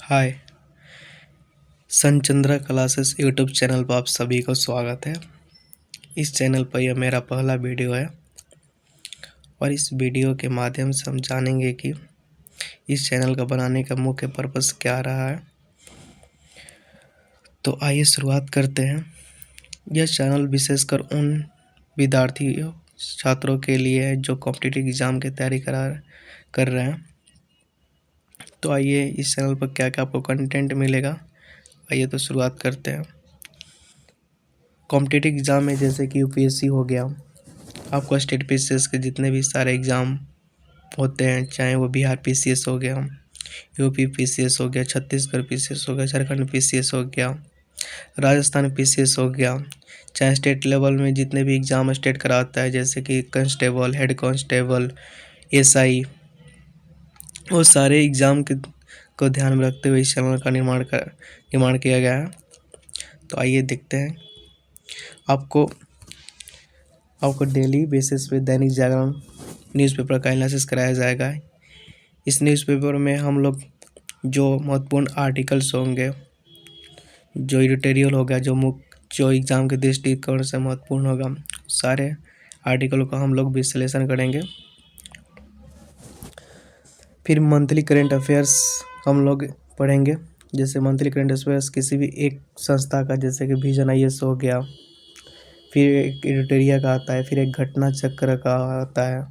हाय। संचंद्रा classes YouTube channel पर आप सभी को स्वागत है। इस चैनल पर यह मेरा पहला वीडियो है और इस वीडियो के माध्यम से हम जानेंगे कि इस चैनल का बनाने का मुख्य पर्पस क्या रहा है। तो आइए शुरुआत करते हैं। यह चैनल विशेषकर उन विद्यार्थियों छात्रों के लिए है जो कॉम्पिटिटिव एग्ज़ाम की तैयारी कर रहे हैं। तो आइए इस चैनल पर क्या क्या आपको कंटेंट मिलेगा, आइए तो शुरुआत करते हैं। कॉम्पिटिटिव एग्ज़ाम में जैसे कि यूपीएससी हो गया, आपको स्टेट पीसीएस के जितने भी सारे एग्ज़ाम होते हैं, चाहे वो बिहार पीसीएस हो गया, यूपी पीसीएस हो गया, छत्तीसगढ़ पीसीएस हो गया, झारखंड पीसीएस हो गया, राजस्थान पीसीएस हो गया, चाहे स्टेट लेवल में जितने भी एग्ज़ाम स्टेट कराता है जैसे कि कांस्टेबल, हेड कांस्टेबल, एसआई, वो सारे एग्ज़ाम को ध्यान में रखते हुए इस चैनल का निर्माण किया गया है। तो आइए देखते हैं। आपको डेली बेसिस पे दैनिक जागरण न्यूज़पेपर का एनालिसिस कराया जाएगा। इस न्यूज़पेपर में हम लोग जो महत्वपूर्ण आर्टिकल्स होंगे, जो एडिटोरियल होगा, जो एग्ज़ाम के दृष्टिकोण से महत्वपूर्ण होगा, सारे आर्टिकल का हम लोग विश्लेषण करेंगे। फिर मंथली करेंट अफेयर्स हम लोग पढ़ेंगे। जैसे मंथली करेंट अफेयर्स किसी भी एक संस्था का, जैसे कि विजन आईएएस हो गया, फिर एक एडिटोरियल का आता है, फिर एक घटना चक्र का आता है,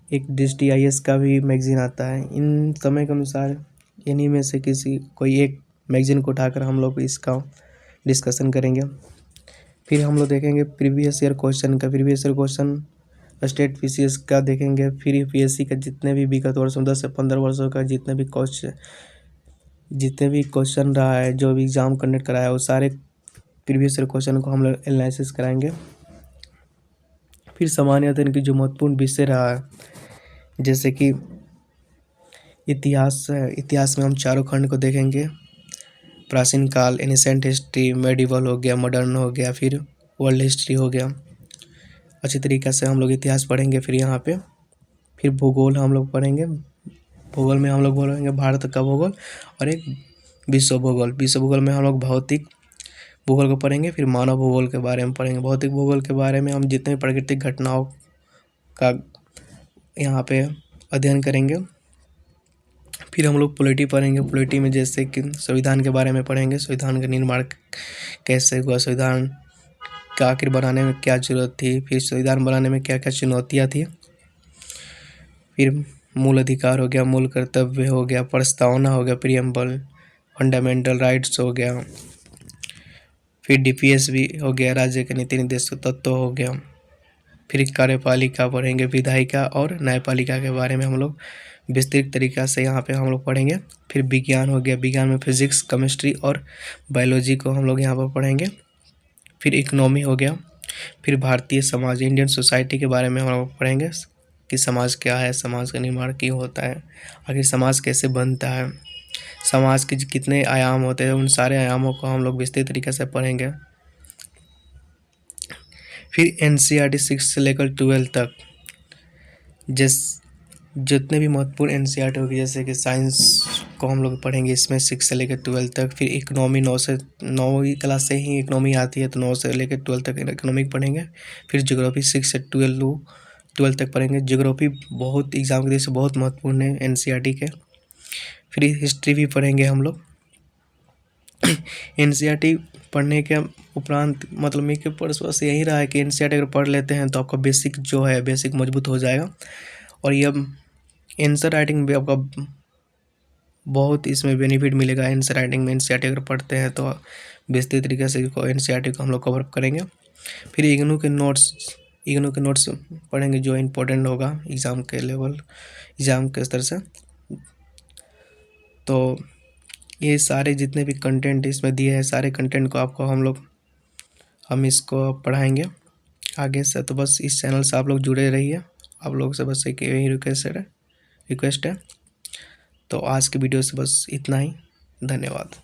एक दृष्टि आईएएस का भी मैगजीन आता है। इन समय के अनुसार इन्हीं में से कोई एक मैगजीन को उठाकर हम लोग इसका डिस्कशन करेंगे। फिर हम लोग देखेंगे previous year question state PCS का देखेंगे। फिर यूपीएससी का जितने भी विगत वर्षों 10 से 15 वर्षों का जितने भी क्वेश्चन रहा है, जो भी एग्ज़ाम कंडक्ट कराया है, वो सारे प्रीवियस ईयर क्वेश्चन को हम लोग एनालिसिस कराएंगे। फिर सामान्य अध्ययन की जो महत्वपूर्ण विषय रहा है, जैसे कि इतिहास है, इतिहास में हम चारों खंड को देखेंगे। प्राचीन काल, एनिसेंट हिस्ट्री, मेडिवल हो गया, मॉडर्न हो गया, फिर वर्ल्ड हिस्ट्री हो गया। अच्छी तरीक़े से हम लोग इतिहास पढ़ेंगे। फिर यहाँ पे फिर भूगोल हम लोग पढ़ेंगे। भूगोल में हम लोग बोलेंगे भारत का भूगोल और एक विश्व भूगोल। विश्व भूगोल में हम लोग भौतिक भूगोल को पढ़ेंगे। फिर मानव भूगोल के बारे में पढ़ेंगे। भौतिक भूगोल के बारे में हम जितने भी प्राकृतिक घटनाओं का यहाँ पे अध्ययन करेंगे। फिर हम लोग पॉलिटी पढ़ेंगे। पॉलिटी में जैसे कि संविधान के बारे में पढ़ेंगे। संविधान का निर्माण कैसे हुआ, संविधान का आखिर बनाने में क्या ज़रूरत थी, फिर संविधान बनाने में क्या क्या चुनौतियाँ थी। फिर मूल अधिकार हो गया, मूल कर्तव्य हो गया, प्रस्तावना हो गया, प्रियम्बल, फंडामेंटल राइट्स हो गया, फिर डीपीएस भी हो गया, राज्य के नीति निर्देश तत्व हो गया। फिर कार्यपालिका पढ़ेंगे, विधायिका और न्यायपालिका के बारे में हम लोग विस्तृत तरीक़ा से यहाँ पे हम लोग पढ़ेंगे। फिर विज्ञान हो गया, विज्ञान में फिजिक्स, केमिस्ट्री और बायोलॉजी को हम लोग यहाँ पर पढ़ेंगे। फिर इकोनॉमी हो गया। फिर भारतीय समाज, इंडियन सोसाइटी के बारे में हम लोग पढ़ेंगे कि समाज क्या है, समाज का निर्माण क्यों होता है, आखिर समाज कैसे बनता है, समाज के कितने आयाम होते हैं, उन सारे आयामों को हम लोग विस्तृत तरीके से पढ़ेंगे। फिर एनसीईआरटी 6 से लेकर 12 तक जितने भी महत्वपूर्ण एनसीईआरटी होगी, जैसे कि साइंस को हम लोग पढ़ेंगे इसमें 6 से लेकर 12 तक। फिर इकोनॉमी 9वीं क्लास से ही इकोनॉमी आती है, तो 9 से लेकर 12 तक इकोनॉमिक पढ़ेंगे। फिर ज्योग्राफी 6 से 12 तक पढ़ेंगे। ज्योग्राफी बहुत एग्ज़ाम के दृष्टि से बहुत महत्वपूर्ण है एनसीईआरटी के। फिर हिस्ट्री भी पढ़ेंगे हम लोग। एनसीईआरटी पढ़ने के उपरांत मतलब मेरे पर्पस यही रहा है कि एनसीईआरटी अगर पढ़ लेते हैं तो आपका बेसिक मजबूत हो जाएगा। और ये आंसर राइटिंग भी आपका बहुत इसमें बेनिफिट मिलेगा। आंसर राइटिंग में एनसीईआरटी अगर पढ़ते हैं तो बेहतर तरीके से एनसीईआरटी को हम लोग कवर करेंगे। फिर इग्नू के नोट्स पढ़ेंगे, जो इम्पोर्टेंट होगा एग्ज़ाम के स्तर से। तो ये सारे जितने भी कंटेंट इसमें दिए हैं, सारे कंटेंट को हम इसको पढ़ाएंगे आगे से। तो बस इस चैनल से आप लोग जुड़े रहिए। आप लोग से बस एक यही रिक्वेस्ट है। तो आज की वीडियो से बस इतना ही। धन्यवाद।